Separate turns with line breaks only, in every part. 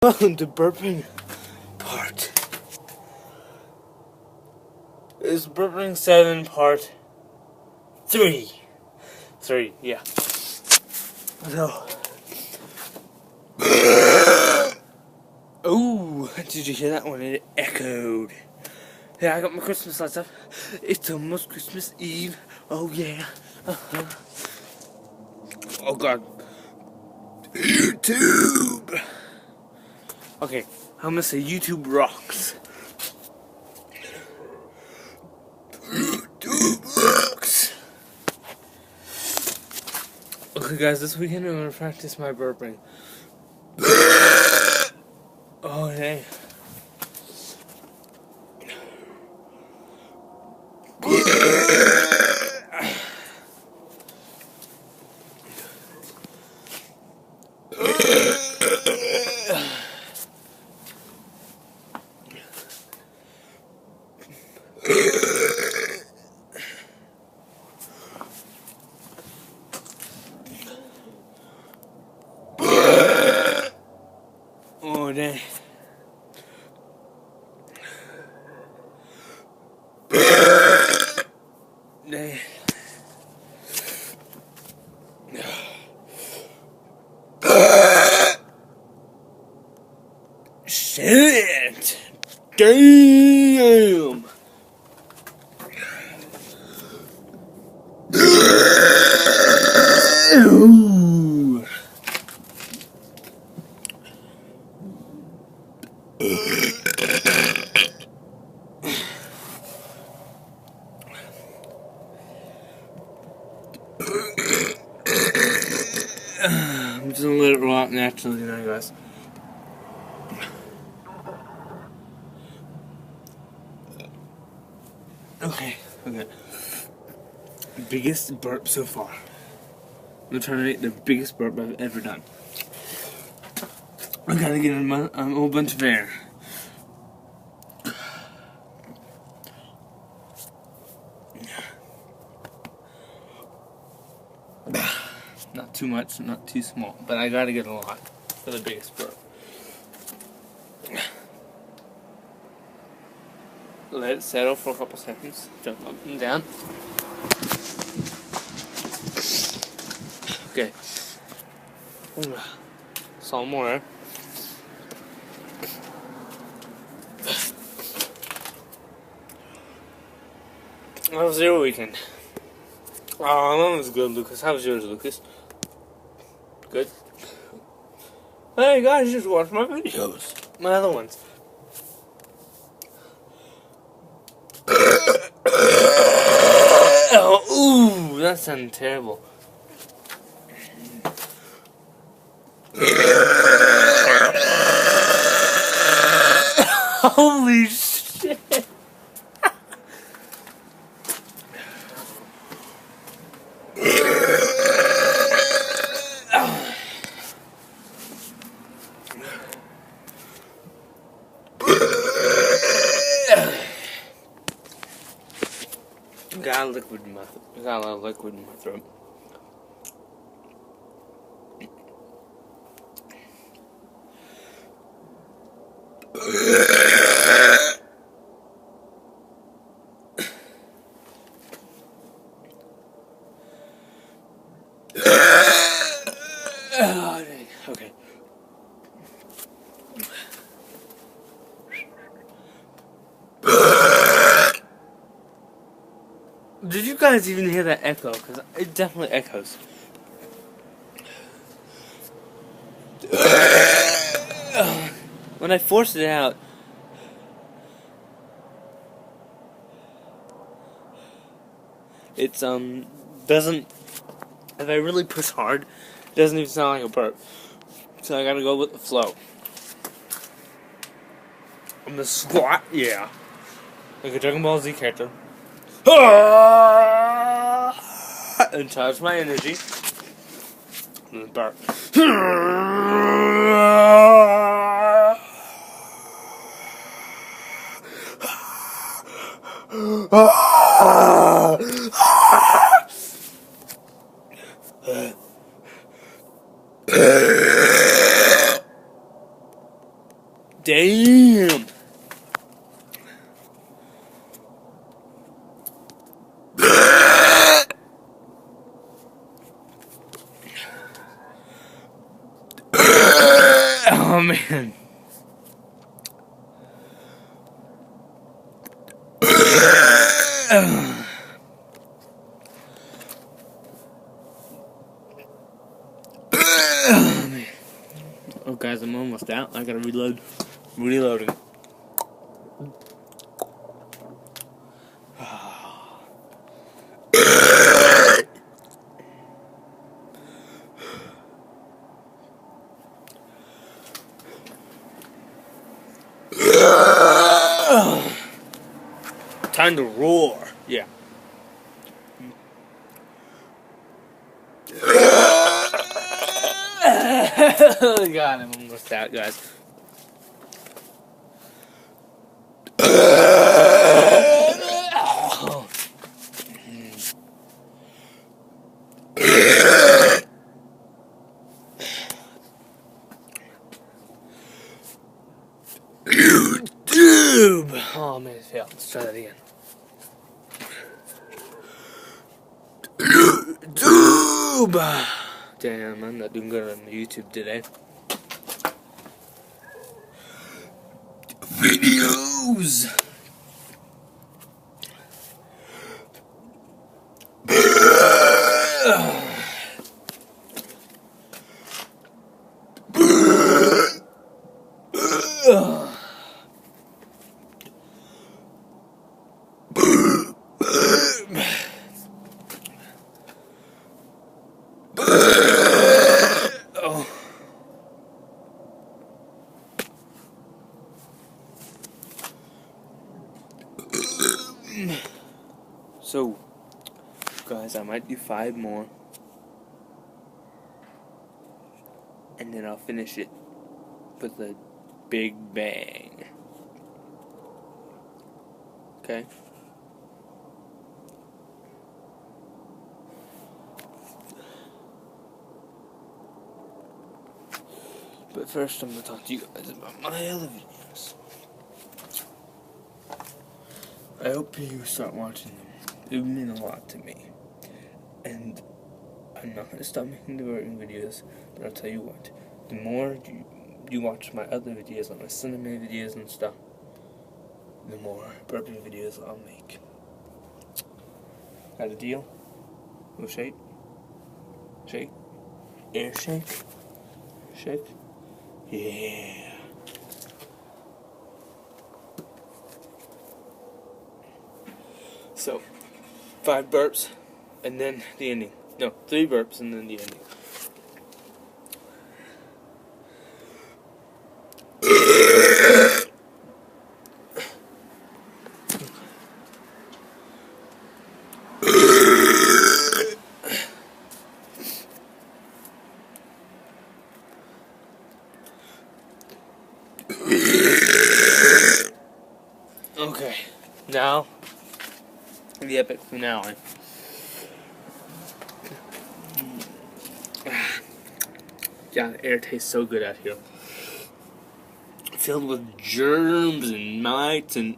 Welcome to Burping Part. It's Burping 7 Part 3. 3, yeah. So. Oh, did you hear that one? It echoed. Yeah, I got my Christmas lights up. It's almost Christmas Eve. Oh, yeah. Oh, God. YouTube! Okay, I'm gonna say YouTube rocks. YouTube rocks! Okay, guys, this weekend I'm gonna practice my burping. Oh, hey. Oh, dang. Dang. Shit! Damn! I'm just gonna let it roll out naturally now, guys. Okay. Biggest burp so far. I'm trying to make the biggest burp I've ever done. I gotta get a whole bunch of air. Not too much, not too small, but I gotta get a lot for the biggest burp. Let it settle for a couple seconds. Jump up and down. Okay. Some more. How was your weekend? Oh, mine was good, Lucas. How was yours, Lucas? Good? Hey guys, just watch my videos. My other ones. Oh, ooh, that sounded terrible. Holy shit. Got a lot of liquid in my throat. Okay. Did you guys even hear that echo? Because it definitely echoes. When I forced it out, it's doesn't. If I really push hard, it doesn't even sound like a burp. So I gotta go with the flow. I'm gonna squat, yeah, like a Dragon Ball Z character. And charge my energy. And then burp. Damn. Oh man. Oh guys, I'm almost out. I gotta reload. Reloading. Time to roar. Yeah. God, I'm almost out, guys. YouTube. Oh man, it failed. Let's try that again. YouTube. Damn, I'm not doing good on YouTube today. Videos. So, guys, I might do 5 more, and then I'll finish it with a big bang. Okay? But first, I'm going to talk to you guys about my other videos. I hope you start watching them. It would mean a lot to me. And I'm not going to stop making the burping videos, but I'll tell you what. The more you watch my other videos, like my cinema videos and stuff, the more burping videos I'll make. Got a deal? We'll shake. Shake. Air shake. Shake. Yeah. So, 5 burps, and then the ending. No, 3 burps, and then the ending. Okay, now the epic finale. Yeah, the air tastes so good out here. Filled with germs and mites and...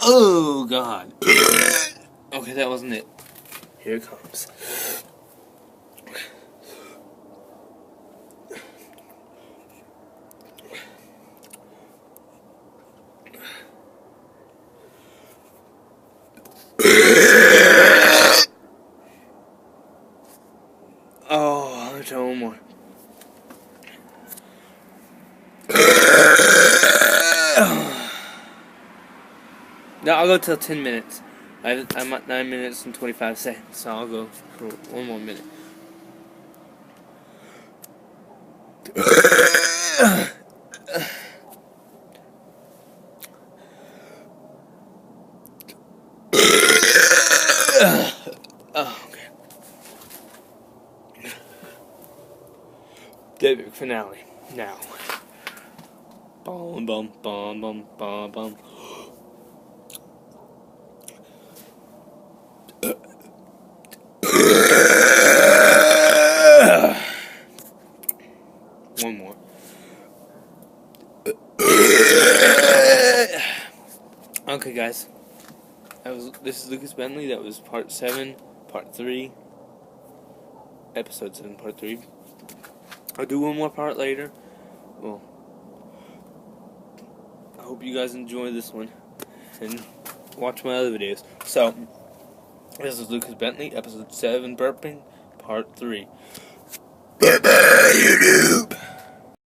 Oh, God. Okay, that wasn't it. Here it comes. Oh, I'll try one more. No, I'll go till 10 minutes. I'm at 9 minutes and 25 seconds, so I'll go for 1 more minute. Oh, okay. The big finale. Now. Bum bum bum bum bum bum. One more. Okay, guys. This is Lucas Bentley. That was part 7, part 3. Episode 7, part 3. I'll do one more part later. Well, I hope you guys enjoy this one. And watch my other videos. So, this is Lucas Bentley, episode 7, Burping, part 3. Bye-bye, YouTube!